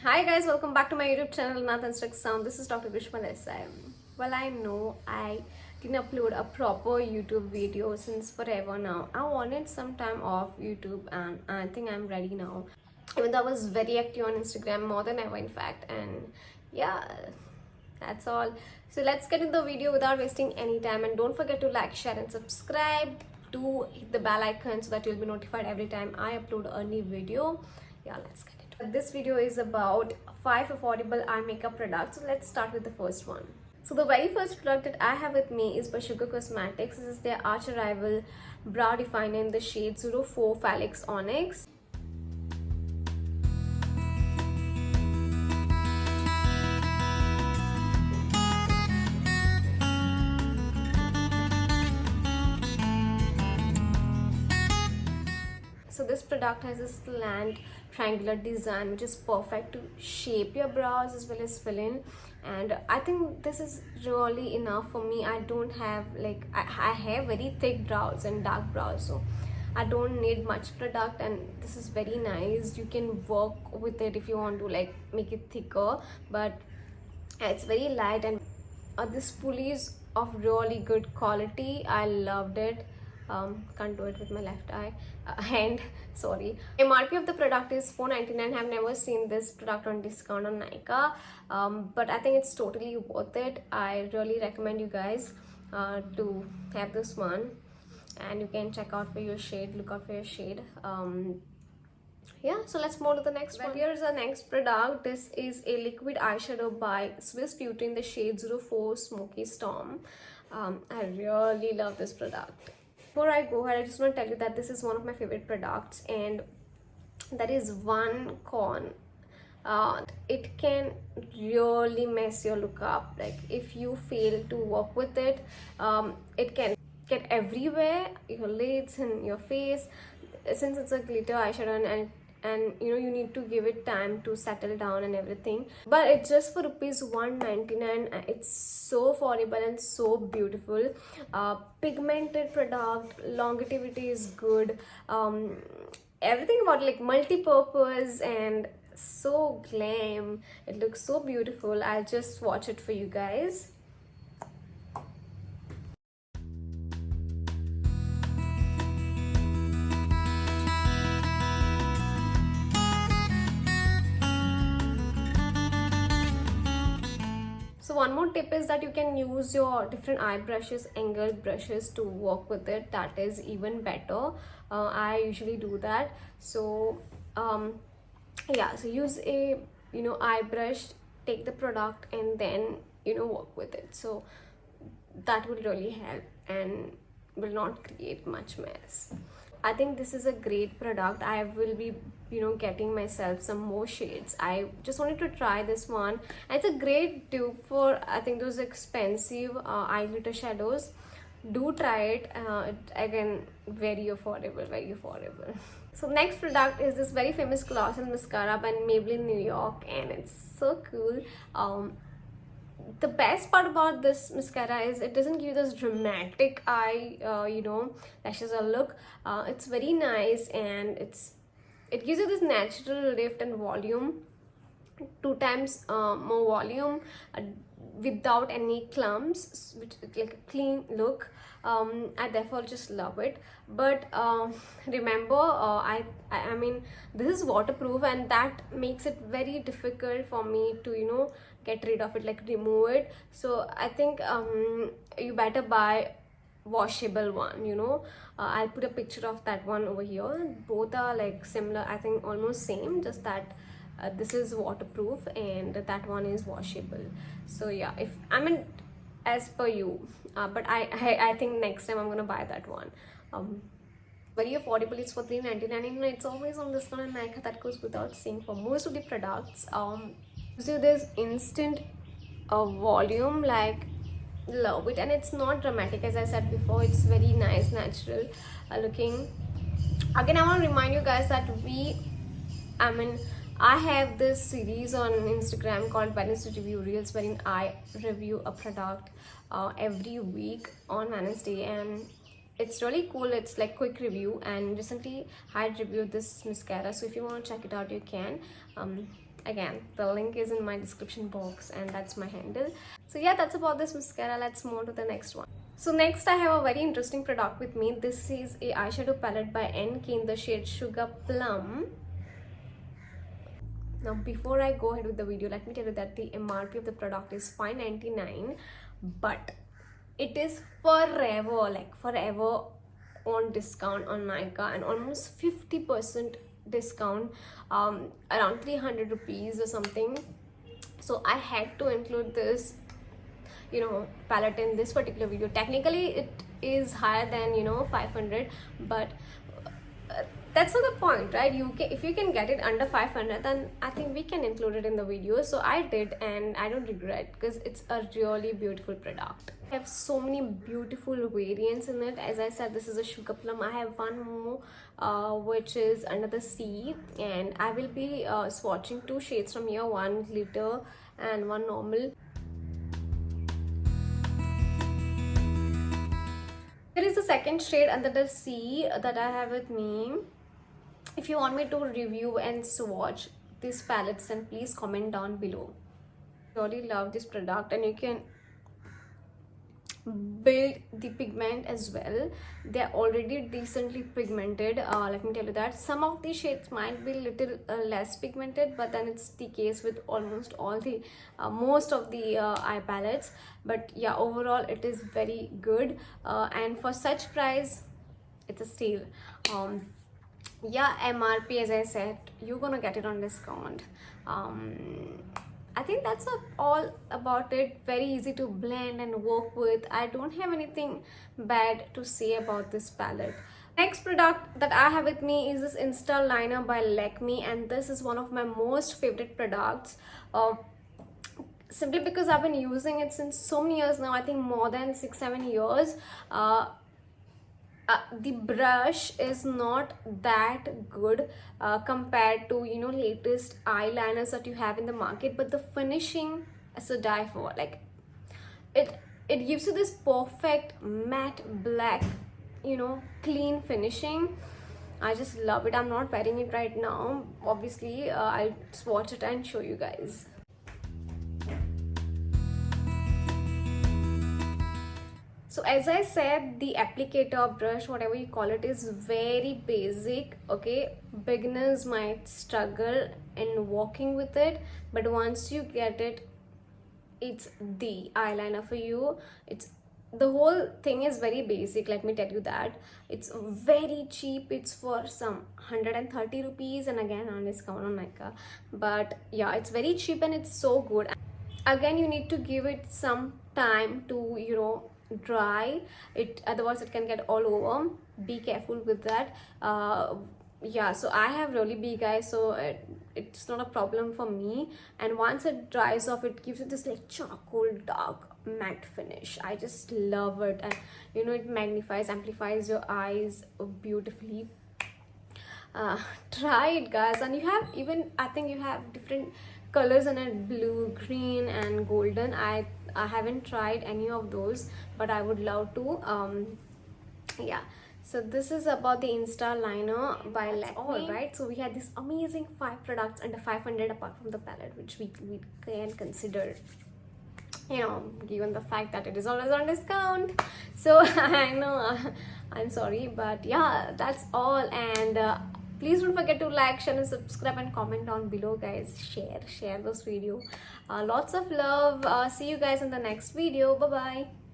Hi guys, welcome back to my YouTube channel Nathan Strick Sound. This is Dr. Grishma Desai. Well, I know I didn't upload a proper YouTube video since forever now. I wanted some time off YouTube and I think I'm ready now. Even though I was very active on Instagram more than ever in fact, and yeah, that's all. So let's get into the video without wasting any time, and don't forget to like, share and subscribe. Do hit the bell icon so that you'll be notified every time I upload a new video. Yeah, let's get into it. This video is about 5 affordable eye makeup products. So let's start with the first one. So the very first product that I have with me is by Sugar Cosmetics. This is their Arch Arrival Brow Definer in the shade 04 Phallic Onyx. So this product has a slant triangular design which is perfect to shape your brows as well as fill in, and I think this is really enough for me. I don't have I have very thick brows and dark brows, so I don't need much product, and this is very nice. You can work with it if you want to make it thicker, but it's very light, and this pulley is of really good quality. I loved it. Can't do it with my left eye hand. Sorry. MRP of the product is $4.99. I've never seen this product on discount on Nykaa, but I think it's totally worth it. I really recommend you guys to have this one, and you can check out for your shade. Look out for your shade. Yeah, so let's move to the next one. Here's the next product. This is a liquid eyeshadow by Swiss Beauty in the shade 04 Smoky Storm. I really love this product. Before I go ahead, I just want to tell you that this is one of my favorite products, and there is one con. It can really mess your look up. Like if you fail to work with it, it can get everywhere, your lids and your face, since it's a glitter eyeshadow, and you need to give it time to settle down and everything. But it's just for rupees 199. It's so affordable and so beautiful. Pigmented product, longevity is good, everything about multi-purpose and so glam. It looks so beautiful. I'll just swatch it for you guys. So one more tip is that you can use your different eye brushes, angled brushes, to work with it. That is even better. I usually do that. So yeah, so use a eye brush, take the product, and then work with it. So that will really help and will not create much mess. I think this is a great product. I will be getting myself some more shades. I just wanted to try this one. It's a great dupe for, I think, those expensive eye glitter shadows. Do try it. Again, very affordable, very affordable. So next product is this very famous gloss and mascara by Maybelline New York, and it's so cool. The best part about this mascara is it doesn't give you this dramatic eye lashes or look. It's very nice, and it gives you this natural lift and volume, 2 times more volume, without any clumps, which is like a clean look. I therefore just love it. But remember, I mean, this is waterproof, and that makes it very difficult for me to get rid of it, like remove it. So I think you better buy washable one. I'll put a picture of that one over here. Both are like similar, I think almost same, just that this is waterproof and that one is washable. So yeah, if as per you, but I think next time I'm gonna buy that one. Very affordable. It's for $3.99. It's always on discount on Nykaa, that goes without saying for most of the products. So there's instant volume, like love it, and it's not dramatic. As I said before, it's very nice, natural looking. Again, I want to remind you guys that I have this series on Instagram called Wednesday Review Reels, wherein I review a product every week on Wednesday, and it's really cool. It's like quick review, and recently I reviewed this mascara, so if you want to check it out, you can. Again, the link is in my description box, and that's my handle. So yeah, that's about this mascara. Let's move on to the next one. So next I have a very interesting product with me. This is a eyeshadow palette by NK in the shade Sugar Plum. Now before I go ahead with the video, let me tell you that the MRP of the product is $5.99, but it is forever, like forever on discount on Nykaa, and almost 50% discount, around 300 rupees or something. So I had to include this, you know, palette in this particular video. Technically it is higher than, you know, 500, but that's not the point, right? If you can get it under 500, then I think we can include it in the video. So I did, and I don't regret, because it's a really beautiful product. I have so many beautiful variants in it. As I said, this is a Sugar Plum. I have one more which is Under the Sea, and I will be swatching two shades from here, one glitter and one normal. There is a second shade, Under the Sea, that I have with me. If you want me to review and swatch these palettes, then please comment down below. I really love this product, and you can build the pigment as well. They're already decently pigmented. Let me tell you that some of the shades might be little less pigmented, but then it's the case with almost all the most of the eye palettes. But yeah, overall it is very good, and for such price it's a steal. Yeah, MRP, as I said, you're gonna get it on discount. I think that's all about it. Very easy to blend and work with. I don't have anything bad to say about this palette. Next product that I have with me is this Insta Liner by Lakme, and this is one of my most favorite products. Simply because I've been using it since so many years now. I think more than 6-7 years. The brush is not that good compared to, you know, latest eyeliners that you have in the market, but the finishing is to die for. Like it gives you this perfect matte black, you know, clean finishing. I just love it. I'm not wearing it right now, obviously. I'll swatch it and show you guys. So as I said, the applicator, brush, whatever you call it, is very basic. Okay, beginners might struggle in working with it, but once you get it, it's the eyeliner for you. The whole thing is very basic, let me tell you that. It's very cheap. It's for some 130 rupees, and again on discount on Nykaa. But yeah, it's very cheap and it's so good. Again, you need to give it some time to, you know, dry it, otherwise it can get all over. Be careful with that. Yeah, so I have really big eyes, so it's not a problem for me. And once it dries off, it gives you this like charcoal dark matte finish. I just love it, and you know, it magnifies, amplifies your eyes beautifully. Try it, guys. And you have even, I think you have different colors in it, blue, green and golden. I haven't tried any of those, but I would love to. Yeah, so this is about the Insta Liner by Lakme. All right, so we had this amazing 5 products under 500 apart from the palette, which we can consider, you know, given the fact that it is always on discount. So I know, I'm sorry, but yeah, that's all. And please don't forget to like, share and subscribe, and comment down below, guys. Share this video. Lots of love. See you guys in the next video. Bye bye.